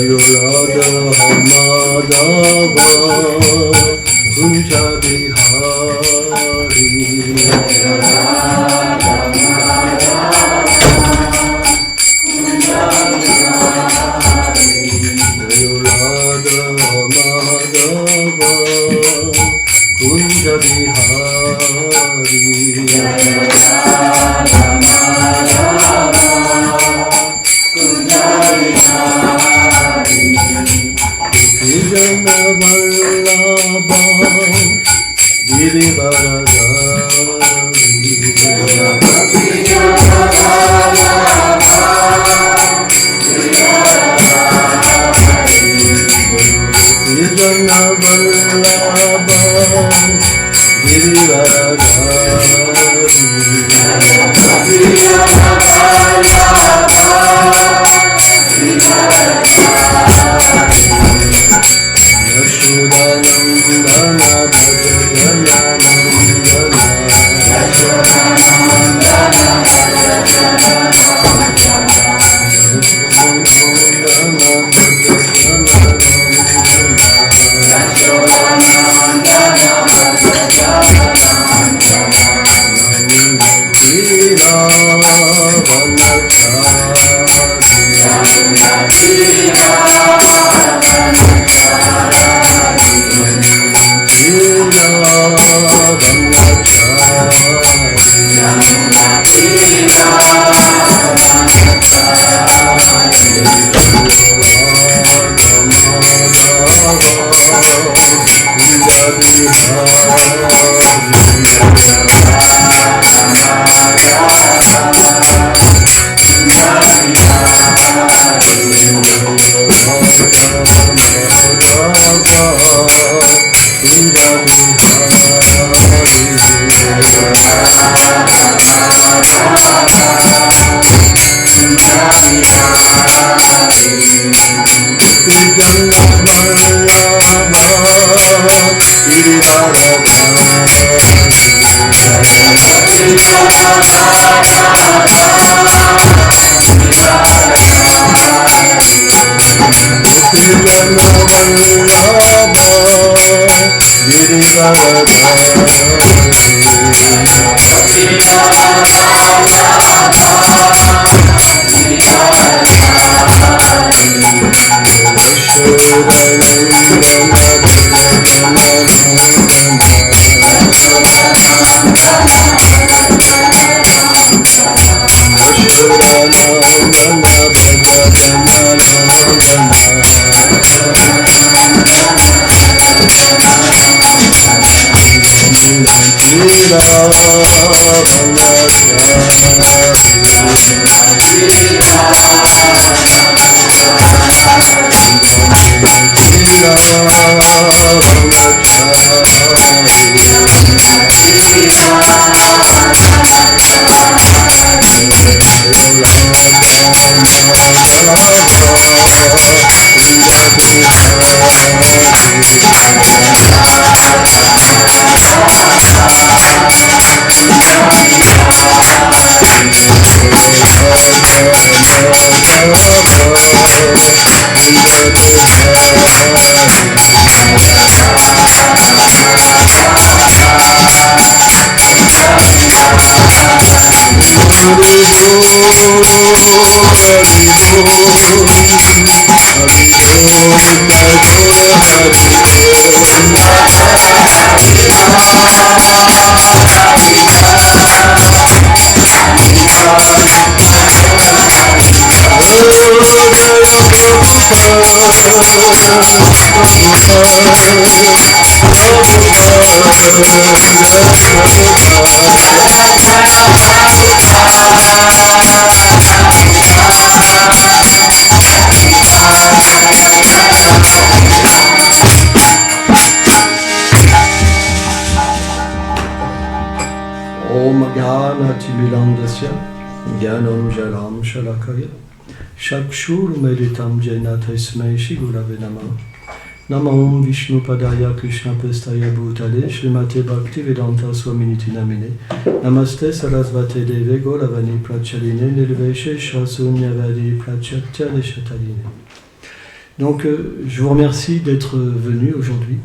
Jayo Radha Madhava Kunja Bihari Jayo Radha Madhava Kunja Bihari Krishna Vallabha Girivaradhari Krishna Vallabha Yashodanandana Bhaja Jananandana Jnanam Jalam Shalakaya Chakshurmilitam Jena Tasmai Shri Gurave Namah Namo Om Vishnu Padaya Krishna Pestaya Bhutale Srimate Bhakti Vedanta Swaminiti Namine Namaste Sarasvate Deve Gauravani Prachaline Nirveshe Shasunyavadi Prachatya Shataline. Donc, je vous remercie d'être venu aujourd'hui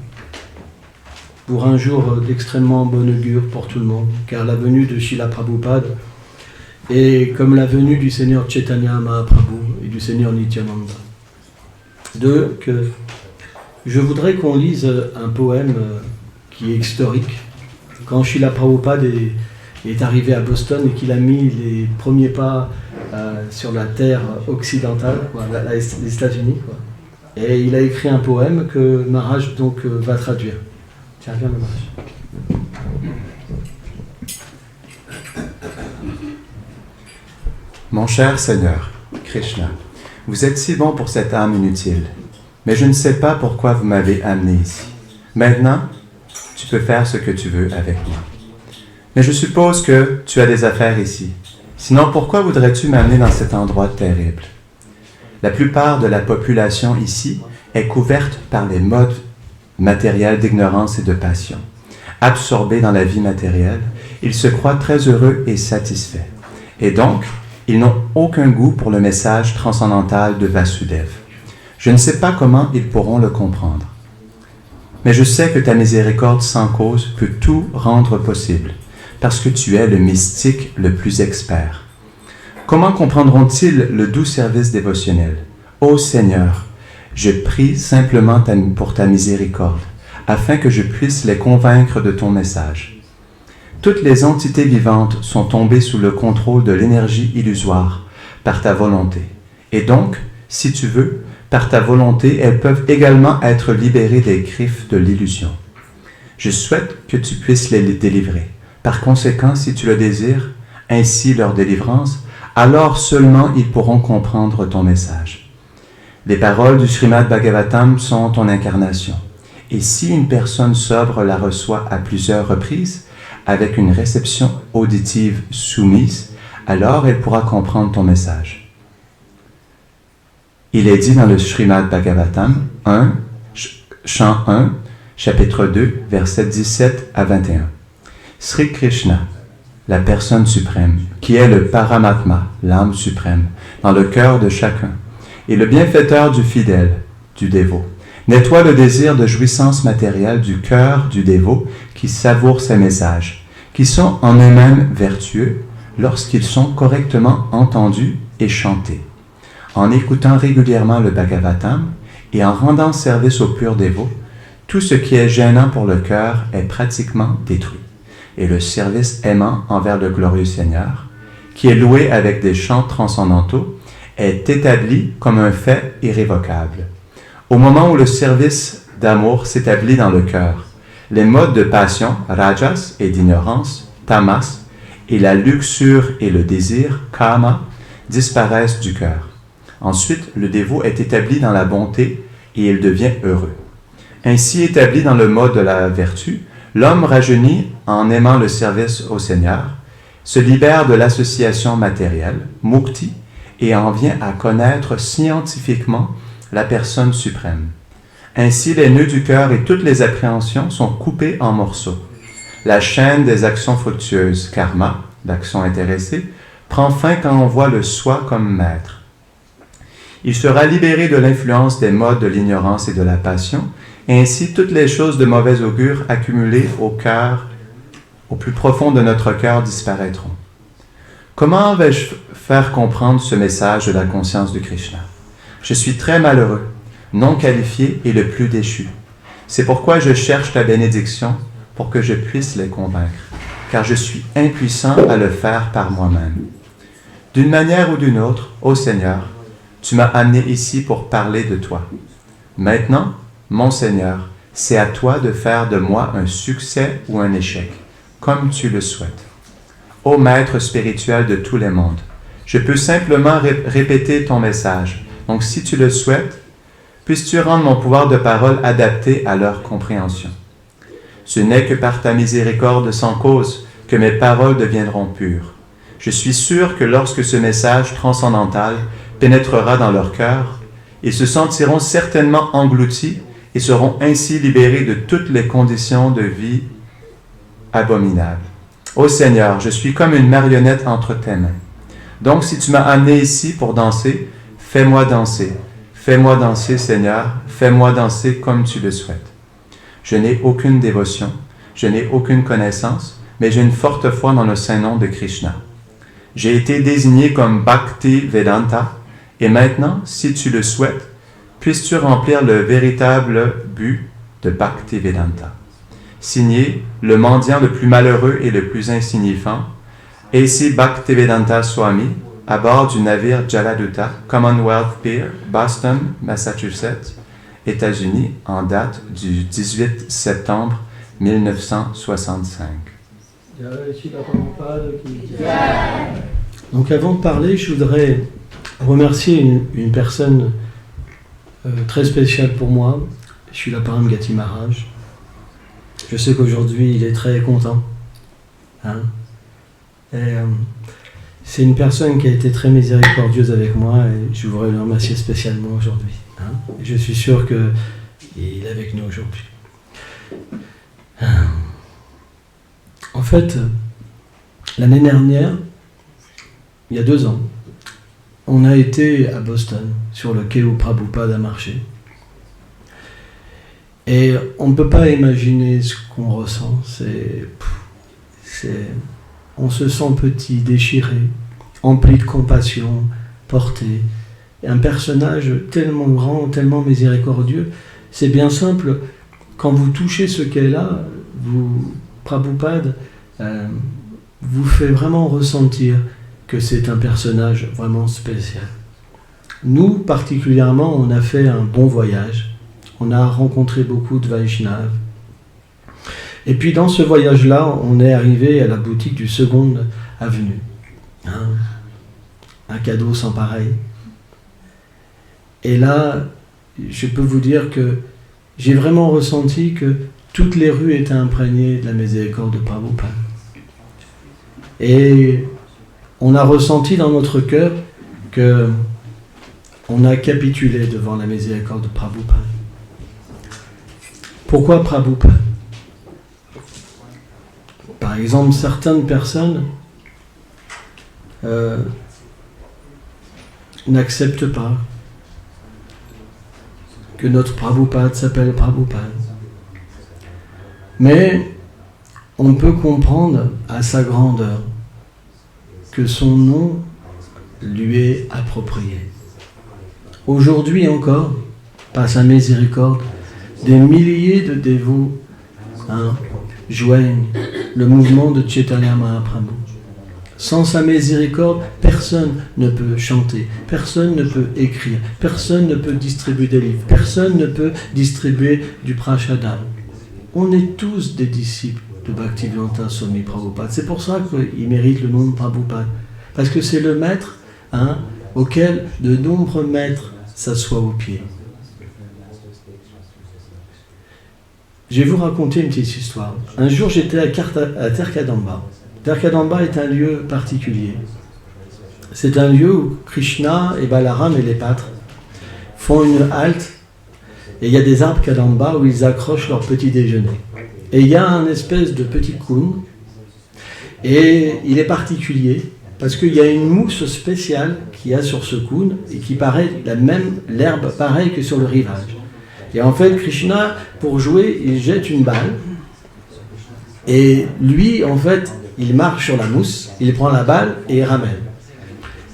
pour un jour d'extrêmement bon augure pour tout le monde, car la venue de Srila Prabhupada est comme la venue du Seigneur Chaitanya Mahaprabhu et du Seigneur Nityananda. Je voudrais qu'on lise un poème qui est historique. Quand Srila Prabhupada est arrivé à Boston et qu'il a mis les premiers pas sur la terre occidentale, les États-Unis, et il a écrit un poème que Maharaj donc va traduire. Tiens, viens Maharaj. Mon cher Seigneur, Krishna, vous êtes si bon pour cette âme inutile, mais je ne sais pas pourquoi vous m'avez amené ici. Maintenant, tu peux faire ce que tu veux avec moi. Mais je suppose que tu as des affaires ici. Sinon, pourquoi voudrais-tu m'amener dans cet endroit terrible? La plupart de la population ici est couverte par les modes matériels d'ignorance et de passion. Absorbés dans la vie matérielle, ils se croient très heureux et satisfaits. Et donc, ils n'ont aucun goût pour le message transcendantal de Vasudeva. Je ne sais pas comment ils pourront le comprendre. Mais je sais que ta miséricorde sans cause peut tout rendre possible, parce que tu es le mystique le plus expert. Comment comprendront-ils le doux service dévotionnel? Ô Seigneur, je prie simplement pour ta miséricorde, afin que je puisse les convaincre de ton message. Toutes les entités vivantes sont tombées sous le contrôle de l'énergie illusoire par ta volonté. Et donc, si tu veux, par ta volonté, elles peuvent également être libérées des griffes de l'illusion. Je souhaite que tu puisses les délivrer. Par conséquent, si tu le désires, ainsi leur délivrance, alors seulement ils pourront comprendre ton message. Les paroles du Srimad Bhagavatam sont ton incarnation. Et si une personne sobre la reçoit à plusieurs reprises, avec une réception auditive soumise, alors elle pourra comprendre ton message. Il est dit dans le Srimad Bhagavatam 1, chant 1, chapitre 2, versets 17 à 21. Sri Krishna, la personne suprême, qui est le Paramatma, l'âme suprême, dans le cœur de chacun, et le bienfaiteur du fidèle, du dévot, nettoie le désir de jouissance matérielle du cœur du dévot qui savoure ses messages, qui sont en eux-mêmes vertueux lorsqu'ils sont correctement entendus et chantés. En écoutant régulièrement le Bhagavatam et en rendant service aux purs dévots, tout ce qui est gênant pour le cœur est pratiquement détruit. Et le service aimant envers le glorieux Seigneur, qui est loué avec des chants transcendantaux, est établi comme un fait irrévocable. Au moment où le service d'amour s'établit dans le cœur, les modes de passion, rajas, et d'ignorance, tamas, et la luxure et le désir, kama, disparaissent du cœur. Ensuite, le dévot est établi dans la bonté et il devient heureux. Ainsi établi dans le mode de la vertu, l'homme rajeunit en aimant le service au Seigneur, se libère de l'association matérielle, mukti, et en vient à connaître scientifiquement la personne suprême. Ainsi, les nœuds du cœur et toutes les appréhensions sont coupés en morceaux. La chaîne des actions fructueuses, karma, l'action intéressée, prend fin quand on voit le soi comme maître. Il sera libéré de l'influence des modes de l'ignorance et de la passion, et ainsi toutes les choses de mauvais augure accumulées au cœur, au plus profond de notre cœur disparaîtront. Comment vais-je faire comprendre ce message de la conscience de Krishna? Je suis très malheureux, non qualifié et le plus déchu. C'est pourquoi je cherche ta bénédiction pour que je puisse les convaincre, car je suis impuissant à le faire par moi-même. D'une manière ou d'une autre, ô Seigneur, tu m'as amené ici pour parler de toi. Maintenant, mon Seigneur, c'est à toi de faire de moi un succès ou un échec, comme tu le souhaites. Ô Maître spirituel de tous les mondes, je peux simplement répéter ton message. Donc, si tu le souhaites, puisses-tu rendre mon pouvoir de parole adapté à leur compréhension. Ce n'est que par ta miséricorde sans cause que mes paroles deviendront pures. Je suis sûr que lorsque ce message transcendantal pénétrera dans leur cœur, ils se sentiront certainement engloutis et seront ainsi libérés de toutes les conditions de vie abominables. Ô Seigneur, je suis comme une marionnette entre tes mains. Donc, si tu m'as amené ici pour danser, fais-moi danser. Fais-moi danser, Seigneur, fais-moi danser comme tu le souhaites. Je n'ai aucune dévotion, je n'ai aucune connaissance, mais j'ai une forte foi dans le saint nom de Krishna. J'ai été désigné comme Bhakti Vedanta, et maintenant, si tu le souhaites, puisses-tu remplir le véritable but de Bhakti Vedanta. Signé, le mendiant le plus malheureux et le plus insignifiant, A.C. Bhaktivedanta Swami, à bord du navire Jaladuta, Commonwealth Pier, Boston, Massachusetts, États-Unis, en date du 18 septembre 1965. Donc avant de parler, je voudrais remercier une personne très spéciale pour moi. Je suis la parrain Gati Maharaj. Je sais qu'aujourd'hui il est très content. C'est une personne qui a été très miséricordieuse avec moi et je voudrais le remercier spécialement aujourd'hui. Je suis sûr qu'il est avec nous aujourd'hui. En fait, l'année dernière, il y a 2 ans, on a été à Boston, sur le quai où Prabhupada a marché. Et on ne peut pas imaginer ce qu'on ressent. On se sent petit, déchiré, empli de compassion, porté. Et un personnage tellement grand, tellement miséricordieux. C'est bien simple, quand vous touchez ce quai-là, Prabhupada vous fait vraiment ressentir que c'est un personnage vraiment spécial. Nous, particulièrement, on a fait un bon voyage. On a rencontré beaucoup de Vaishnavas. Et puis dans ce voyage-là, on est arrivé à la boutique du 2nd Avenue. Un cadeau sans pareil. Et là, je peux vous dire que j'ai vraiment ressenti que toutes les rues étaient imprégnées de la miséricorde de Prabhupada. Et on a ressenti dans notre cœur que on a capitulé devant la miséricorde de Prabhupada. Pourquoi Prabhupada ? Par exemple, certaines personnes n'acceptent pas que notre Prabhupada s'appelle Prabhupada. Mais on peut comprendre à sa grandeur que son nom lui est approprié. Aujourd'hui encore, par sa miséricorde, des milliers de dévots joignent le mouvement de Chaitanya Mahaprabhu. Sans sa miséricorde, personne ne peut chanter, personne ne peut écrire, personne ne peut distribuer des livres, personne ne peut distribuer du prashadam. On est tous des disciples de Bhaktivedanta Swami Prabhupada. C'est pour ça qu'il mérite le nom de Prabhupada. Parce que c'est le maître auquel de nombreux maîtres s'assoient aux pieds. Je vais vous raconter une petite histoire. Un jour, j'étais à Terkadamba. Terkadamba est un lieu particulier. C'est un lieu où Krishna et Balaram et les pâtres font une halte et il y a des arbres Kadamba où ils accrochent leur petit déjeuner. Et il y a un espèce de petit koun et il est particulier parce qu'il y a une mousse spéciale qu'il y a sur ce koun et qui paraît l'herbe pareille que sur le rivage. Et en fait, Krishna, pour jouer, il jette une balle. Et lui, en fait, il marche sur la mousse, il prend la balle et il ramène.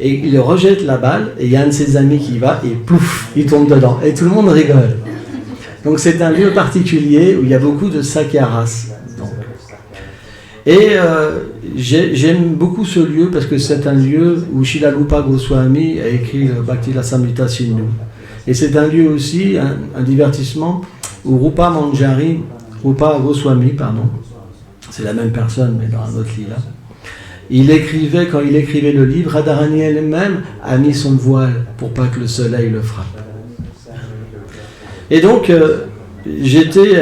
Et il rejette la balle, et il y a un de ses amis qui y va, et plouf, il tombe dedans. Et tout le monde rigole. Donc c'est un lieu particulier où il y a beaucoup de sakyaras. Et j'aime beaucoup ce lieu parce que c'est un lieu où Srila Rupa Goswami a écrit le Bhakti Rasamrita Sindhu. Et c'est un lieu aussi, un divertissement, où Rupa Goswami, c'est la même personne mais dans un autre lila, quand il écrivait le livre, Radharani elle-même a mis son voile pour pas que le soleil le frappe. Et donc, j'étais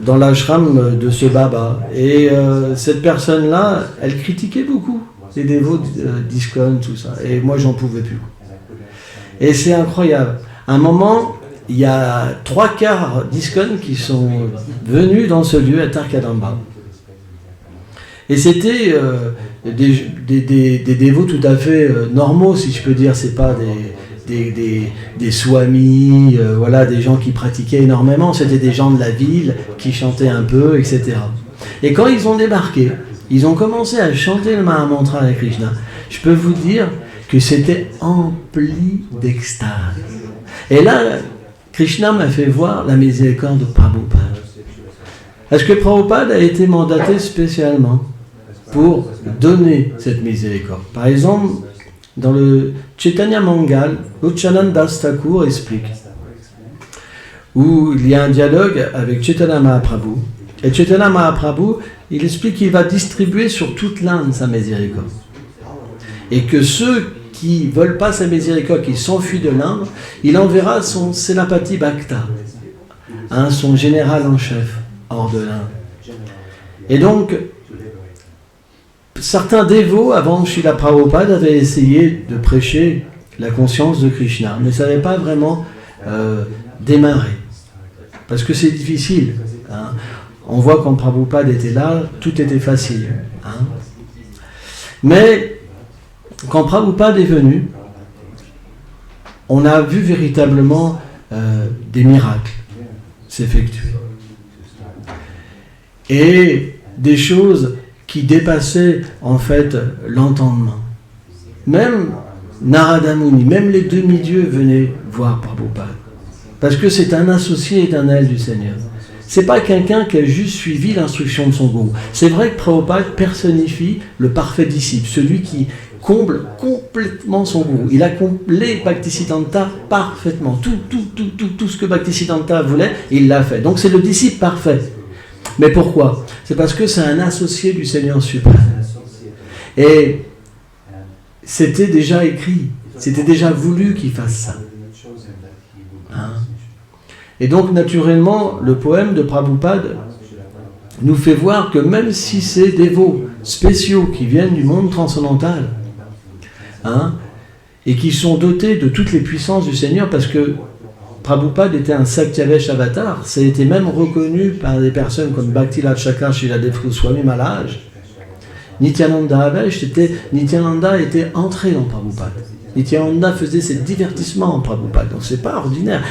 dans l'ashram de ce Baba, et cette personne-là, elle critiquait beaucoup les dévots d'ISKCON, tout ça, et moi j'en pouvais plus. Et c'est incroyable. À un moment, il y a 3/4 d'ISKCON qui sont venus dans ce lieu à Terkadamba. Et c'était des dévots tout à fait normaux, si je peux dire. C'est pas des swamis, voilà, des gens qui pratiquaient énormément. C'était des gens de la ville qui chantaient un peu, etc. Et quand ils ont débarqué, ils ont commencé à chanter le Mahamantra à Krishna. Je peux vous dire que c'était empli d'extase. Et là, Krishna m'a fait voir la miséricorde de Prabhupada. Est-ce que Prabhupada a été mandaté spécialement pour donner cette miséricorde? Par exemple, dans le Chaitanya Mangal, Lochanan Das Thakur explique, où il y a un dialogue avec Chaitanya Mahaprabhu. Et Chaitanya Mahaprabhu, il explique qu'il va distribuer sur toute l'Inde sa miséricorde. Et que ceux qui ne veulent pas sa miséricorde, qui s'enfuient de l'Inde, il enverra son Senapati Bhakta, son général en chef, hors de l'Inde. Et donc, certains dévots, avant Srila Prabhupada, avaient essayé de prêcher la conscience de Krishna, mais ça n'avait pas vraiment démarré. Parce que c'est difficile. Hein. On voit quand Prabhupada était là, tout était facile. Hein. Mais quand Prabhupada est venu, on a vu véritablement des miracles s'effectuer. Et des choses qui dépassaient en fait l'entendement. Même Narada Muni, même les demi-dieux venaient voir Prabhupada. Parce que c'est un associé éternel du Seigneur. C'est pas quelqu'un qui a juste suivi l'instruction de son gourou. C'est vrai que Prabhupada personnifie le parfait disciple, celui qui comble complètement son gourou. Il a comblé Bhaktisiddhanta parfaitement. Tout ce que Bhaktisiddhanta voulait, il l'a fait. Donc c'est le disciple parfait. Mais pourquoi? C'est parce que c'est un associé du Seigneur suprême. Et c'était déjà écrit, c'était déjà voulu qu'il fasse ça. Hein? Et donc naturellement, le poème de Prabhupada nous fait voir que même si ces dévots spéciaux qui viennent du monde transcendantal, hein, et qui sont dotés de toutes les puissances du Seigneur, parce que Prabhupada était un Sakyavesh avatar, ça a été même reconnu par des personnes comme Bhaktilal Chakra Shiladev Swami Maharaj. Nityananda était entré dans Prabhupada. Nityananda faisait ses divertissements en Prabhupada, donc c'est pas ordinaire.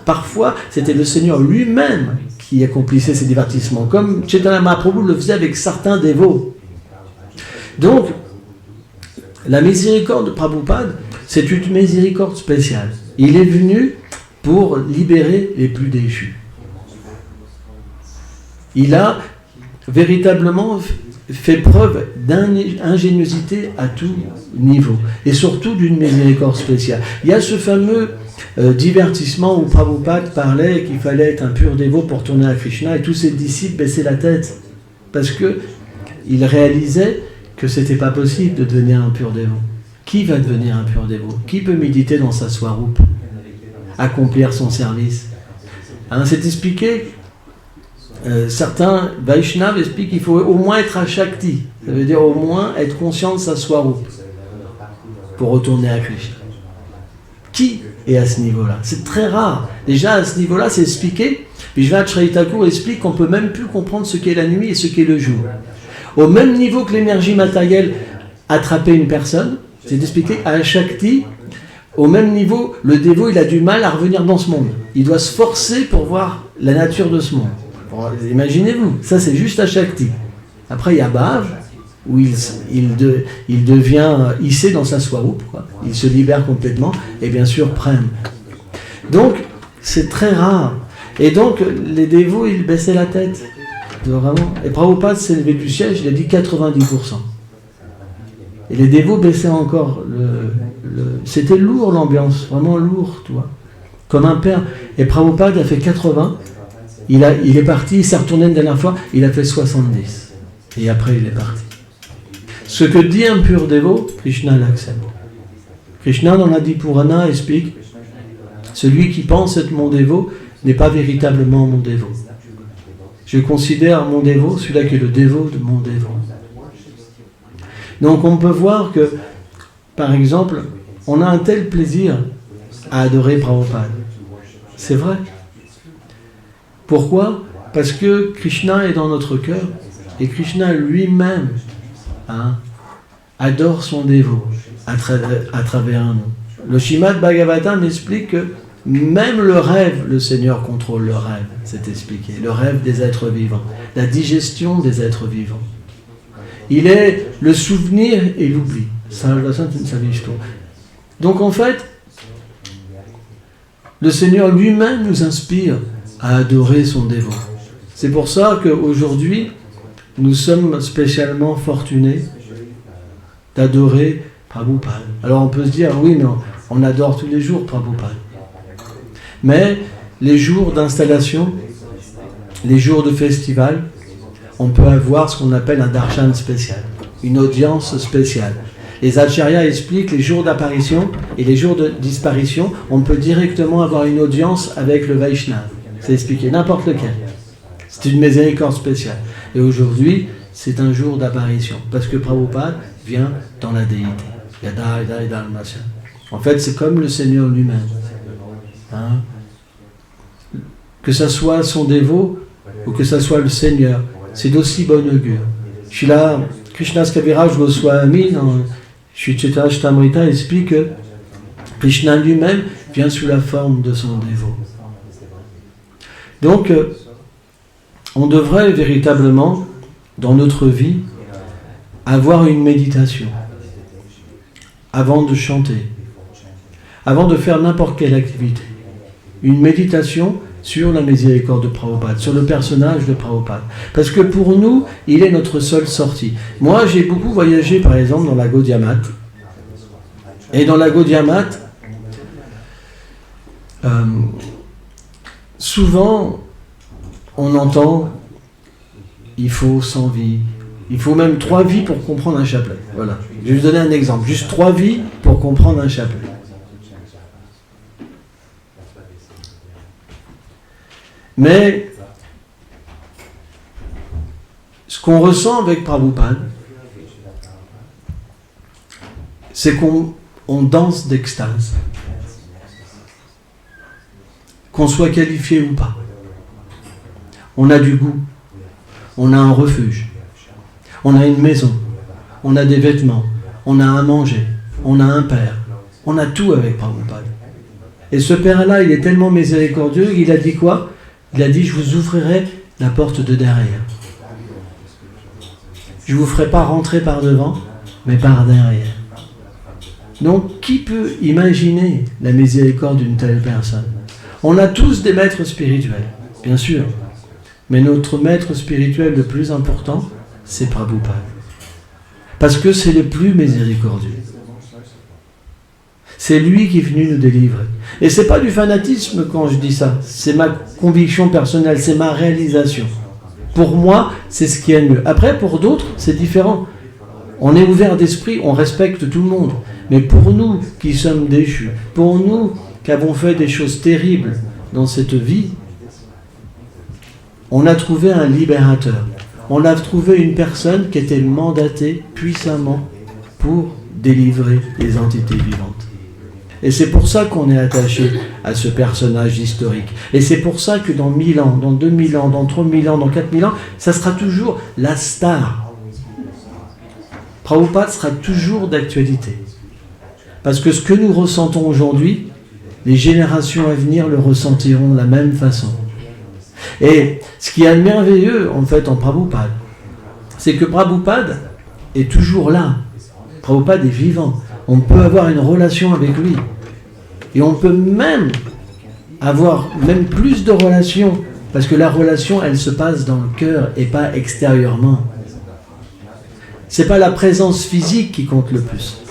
Parfois, c'était le Seigneur lui-même qui accomplissait ces divertissements, comme Chaitanya Mahaprabhu le faisait avec certains dévots. Donc, la miséricorde de Prabhupada, c'est une miséricorde spéciale. Il est venu pour libérer les plus déchus. Il a véritablement fait preuve d'ingéniosité à tout niveau, et surtout d'une miséricorde spéciale. Il y a ce fameux divertissement où Prabhupada parlait qu'il fallait être un pur dévot pour tourner à Krishna, et tous ses disciples baissaient la tête, parce qu'ils réalisaient que c'était pas possible de devenir un pur dévot. Qui va devenir un pur dévot? Qui peut méditer dans sa swarup, accomplir son service? Hein, c'est expliqué. Certains Vaishnavas expliquent qu'il faut au moins être à Shakti. Ça veut dire au moins être conscient de sa swarup pour retourner à Krishna. Qui est à ce niveau-là? C'est très rare. Déjà à ce niveau-là, c'est expliqué. Vishwanath Chaitanya Thakur explique qu'on ne peut même plus comprendre ce qu'est la nuit et ce qu'est le jour. Au même niveau que l'énergie matérielle attraper une personne, c'est expliqué à Shakti, au même niveau, le dévot il a du mal à revenir dans ce monde. Il doit se forcer pour voir la nature de ce monde. Bon, imaginez-vous, ça c'est juste à Shakti. Après il y a Bhav, où il devient hissé dans sa swarup, quoi. Il se libère complètement, et bien sûr Prem. Donc c'est très rare. Et donc les dévots ils baissaient la tête. Vraiment. Et Prabhupada s'est levé du siège, il a dit 90%. Et les dévots baissaient encore c'était lourd l'ambiance, vraiment lourd, tu vois. Comme un père. Et Prabhupada a fait 80. Il est parti, il s'est retourné une dernière fois, il a fait 70. Et après il est parti. Ce que dit un pur dévot, Krishna l'accepte. Krishna dans l'Adi Purana explique, celui qui pense être mon dévot n'est pas véritablement mon dévot. Je considère mon dévot celui-là qui est le dévot de mon dévot. Donc on peut voir que, par exemple, on a un tel plaisir à adorer Prabhupada. C'est vrai. Pourquoi? Parce que Krishna est dans notre cœur et Krishna lui-même adore son dévot à travers nous. Le Srimad Bhagavatam explique que même le rêve, le Seigneur contrôle le rêve, c'est expliqué. Le rêve des êtres vivants, la digestion des êtres vivants. Il est le souvenir et l'oubli. Donc en fait, le Seigneur lui-même nous inspire à adorer son dévot. C'est pour ça qu'aujourd'hui, nous sommes spécialement fortunés d'adorer Prabhupada. Alors on peut se dire, oui, mais on adore tous les jours Prabhupada. Mais les jours d'installation, les jours de festival, on peut avoir ce qu'on appelle un darshan spécial, une audience spéciale. Les acharyas expliquent les jours d'apparition et les jours de disparition, on peut directement avoir une audience avec le Vaishnava. C'est expliqué, n'importe lequel. C'est une miséricorde spéciale. Et aujourd'hui, c'est un jour d'apparition, parce que Prabhupada vient dans la déité. Yada, yada, yada, machin. En fait, c'est comme le Seigneur lui-même. Hein? Que ça soit son dévot ou que ça soit le Seigneur, c'est d'aussi bon augure. Srila Krishnas Kaviraj Goswami dans Sri Chaitanya Charitamrita explique que Krishna lui-même vient sous la forme de son dévot. Donc, on devrait véritablement, dans notre vie, avoir une méditation avant de chanter, avant de faire n'importe quelle activité. Une méditation sur la miséricorde de Prabhupada, sur le personnage de Prabhupada. Parce que pour nous, il est notre seule sortie. Moi, j'ai beaucoup voyagé, par exemple, dans la Gaudiya Math. Et dans la Gaudiya Math, souvent, on entend il faut 100 vies, il faut même 3 vies pour comprendre un chapelet. Voilà. Je vais vous donner un exemple. Juste 3 vies pour comprendre un chapelet. Mais ce qu'on ressent avec Prabhupada, c'est qu'on danse d'extase. Qu'on soit qualifié ou pas. On a du goût. On a un refuge. On a une maison. On a des vêtements. On a à manger. On a un père. On a tout avec Prabhupada. Et ce père-là, il est tellement miséricordieux, il a dit quoi ? Il a dit, je vous ouvrirai la porte de derrière. Je ne vous ferai pas rentrer par devant, mais par derrière. Donc, qui peut imaginer la miséricorde d'une telle personne ? On a tous des maîtres spirituels, bien sûr. Mais notre maître spirituel le plus important, c'est Prabhupada. Parce que c'est le plus miséricordieux. C'est lui qui est venu nous délivrer. Et c'est pas du fanatisme quand je dis ça. C'est ma conviction personnelle, c'est ma réalisation. Pour moi, c'est ce qui est le mieux. Après, pour d'autres, c'est différent. On est ouvert d'esprit, on respecte tout le monde. Mais pour nous qui sommes déchus, pour nous qui avons fait des choses terribles dans cette vie, on a trouvé un libérateur. On a trouvé une personne qui était mandatée puissamment pour délivrer les entités vivantes. Et c'est pour ça qu'on est attaché à ce personnage historique. Et c'est pour ça que dans 1000 ans, dans 2000 ans, dans 3000 ans, dans 4000 ans, ça sera toujours la star. Prabhupada sera toujours d'actualité. Parce que ce que nous ressentons aujourd'hui, les générations à venir le ressentiront de la même façon. Et ce qui est merveilleux, en fait, en Prabhupada, c'est que Prabhupada est toujours là. Prabhupada est vivant. On peut avoir une relation avec lui. Et on peut même avoir même plus de relations, parce que la relation, elle se passe dans le cœur et pas extérieurement. C'est pas la présence physique qui compte le plus,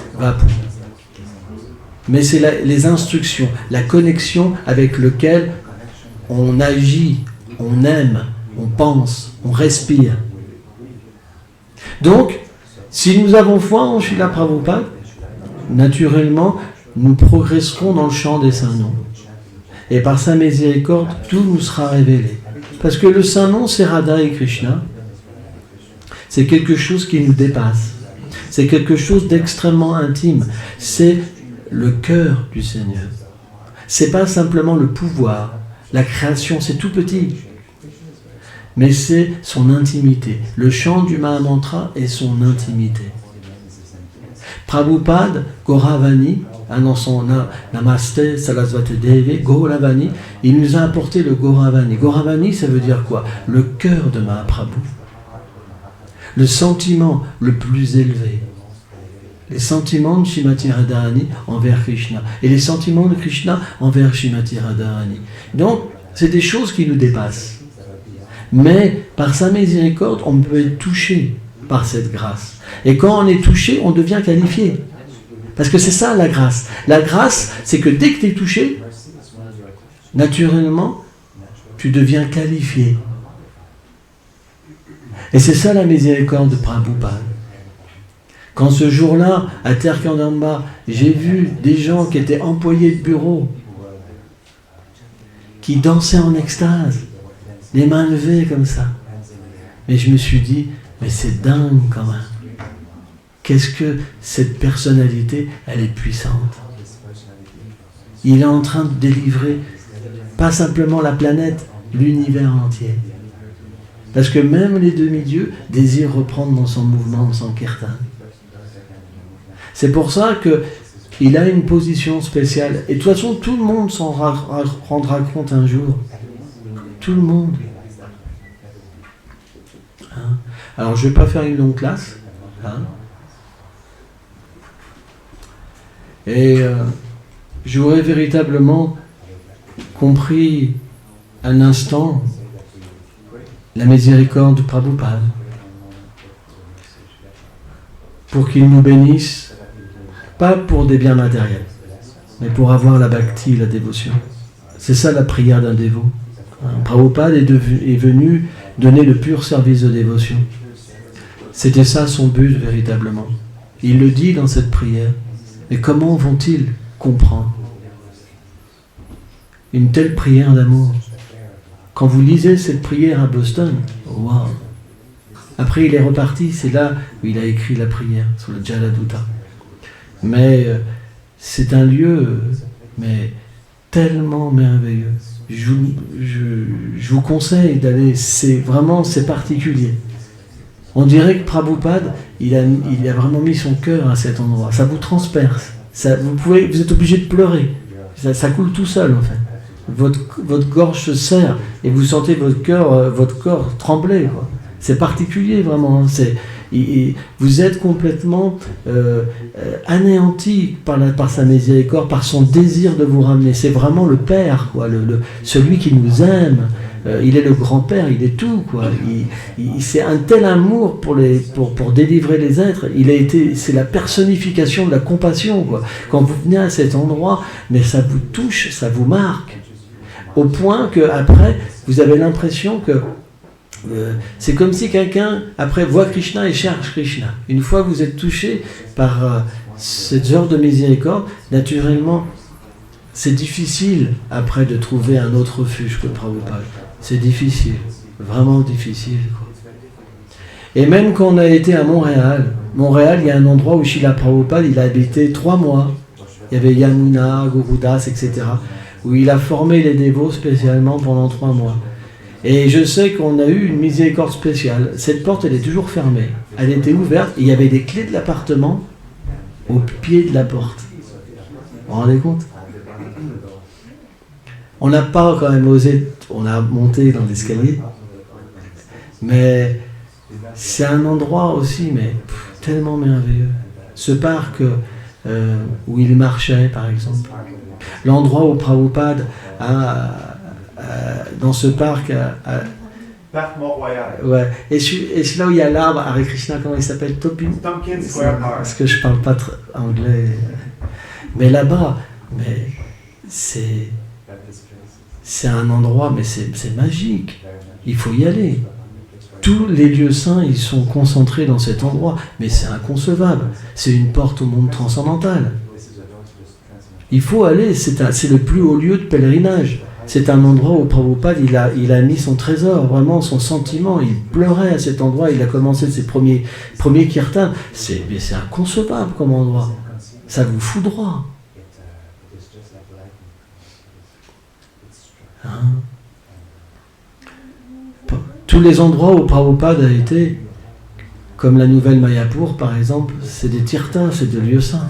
mais c'est les instructions, la connexion avec laquelle on agit, on aime, on pense, on respire. Donc, si nous avons foi en Srila Prabhupada, naturellement, nous progresserons dans le champ des saints noms. Et par sa miséricorde, tout nous sera révélé. Parce que le saint nom, c'est Radha et Krishna. C'est quelque chose qui nous dépasse. C'est quelque chose d'extrêmement intime. C'est le cœur du Seigneur. C'est pas simplement le pouvoir, la création, c'est tout petit. Mais c'est son intimité. Le chant du Mahamantra est son intimité. Prabhupada, Gauravani, dans son Namaste Sarasvati Devi, Gauravani, il nous a apporté le Gauravani. Gauravani, ça veut dire quoi? Le cœur de Mahaprabhu. Le sentiment le plus élevé. Les sentiments de Srimati Radharani envers Krishna. Et les sentiments de Krishna envers Srimati Radharani. Donc, c'est des choses qui nous dépassent. Mais, par sa miséricorde, on peut être touché par cette grâce. Et quand on est touché, on devient qualifié. Parce que c'est ça la grâce. La grâce, c'est que dès que tu es touché, naturellement, tu deviens qualifié. Et c'est ça la miséricorde de Prabhupada. Quand ce jour-là, à Terkandamba, j'ai vu des gens qui étaient employés de bureau, qui dansaient en extase, les mains levées comme ça. Mais je me suis dit, mais c'est dingue quand même. Qu'est-ce que cette personnalité, elle est puissante. Il est en train de délivrer, pas simplement la planète, l'univers entier. Parce que même les demi-dieux désirent reprendre dans son mouvement, dans son kirtan. C'est pour ça qu'il a une position spéciale. Et de toute façon, tout le monde s'en rendra compte un jour. Tout le monde. Hein? Alors, je ne vais pas faire une longue classe. Hein? Et j'aurais véritablement compris un instant la miséricorde de Prabhupada pour qu'il nous bénisse, pas pour des biens matériels, mais pour avoir la bhakti, la dévotion. C'est ça la prière d'un dévot. Prabhupada est venu donner le pur service de dévotion. C'était ça son but véritablement. Il le dit dans cette prière. Mais comment vont-ils comprendre une telle prière d'amour? Quand vous lisez cette prière à Boston, waouh! Après, il est reparti, c'est là où il a écrit la prière, sur le Jaladuta. Mais c'est un lieu mais tellement merveilleux. Je vous conseille d'aller, c'est particulier. On dirait que Prabhupada, il a vraiment mis son cœur à cet endroit. Ça vous transperce. Vous êtes obligé de pleurer. Ça coule tout seul, en fait. Votre gorge se serre et vous sentez votre corps trembler, quoi. C'est particulier, vraiment. Vous êtes complètement anéanti par sa miséricorde, par son désir de vous ramener. C'est vraiment le Père, quoi, celui qui nous aime. Il est le grand-père, il est tout, quoi. C'est un tel amour pour délivrer les êtres. C'est la personnification de la compassion, quoi. Quand vous venez à cet endroit, mais ça vous touche, ça vous marque. Au point que après, vous avez l'impression que c'est comme si quelqu'un, après, voit Krishna et cherche Krishna. Une fois que vous êtes touché par cette genre de miséricorde, naturellement, c'est difficile après de trouver un autre refuge que Prabhupada. C'est difficile, vraiment difficile, quoi. Et même quand on a été à Montréal, il y a un endroit où Srila Prabhupada, il a habité 3 mois. Il y avait Yamuna, Gurudas, etc. où il a formé les dévots spécialement pendant 3 mois. Et je sais qu'on a eu une miséricorde spéciale. Cette porte, elle est toujours fermée. Elle était ouverte et il y avait des clés de l'appartement au pied de la porte. Vous vous rendez compte? On n'a pas quand même osé, on a monté dans l'escalier. Mais c'est un endroit aussi, mais tellement merveilleux. Ce parc où il marchait, par exemple. L'endroit où Prabhupada dans ce parc Parc Mont-Royal. Ouais. Et c'est là où il y a l'arbre Hare Krishna, comment il s'appelle? Tompkins Square Park. Parce que je parle pas anglais. Mais là-bas, mais c'est un endroit, mais c'est magique. Il faut y aller. Tous les lieux saints, ils sont concentrés dans cet endroit. Mais c'est inconcevable. C'est une porte au monde transcendantal. Il faut aller, c'est le plus haut lieu de pèlerinage. C'est un endroit où Prabhupada, il a mis son trésor, vraiment son sentiment. Il pleurait à cet endroit, il a commencé ses premiers kirtans. C'est inconcevable comme endroit. Ça vous fout droit. Hein? Tous les endroits où Prabhupada a été, comme la nouvelle Mayapur, par exemple, c'est des tirtins, c'est des lieux saints.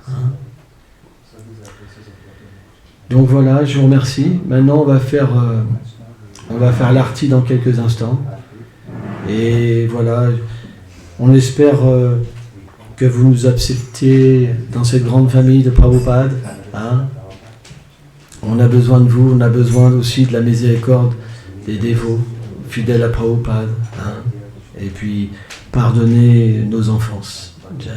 Hein? Donc voilà, je vous remercie. Maintenant, on va faire l'arti dans quelques instants. Et voilà, on espère que vous nous acceptez dans cette grande famille de Prabhupada. Hein? On a besoin de vous, on a besoin aussi de la miséricorde des dévots, fidèles à Prabhupada. Hein? Et puis, pardonnez nos enfances. Jai.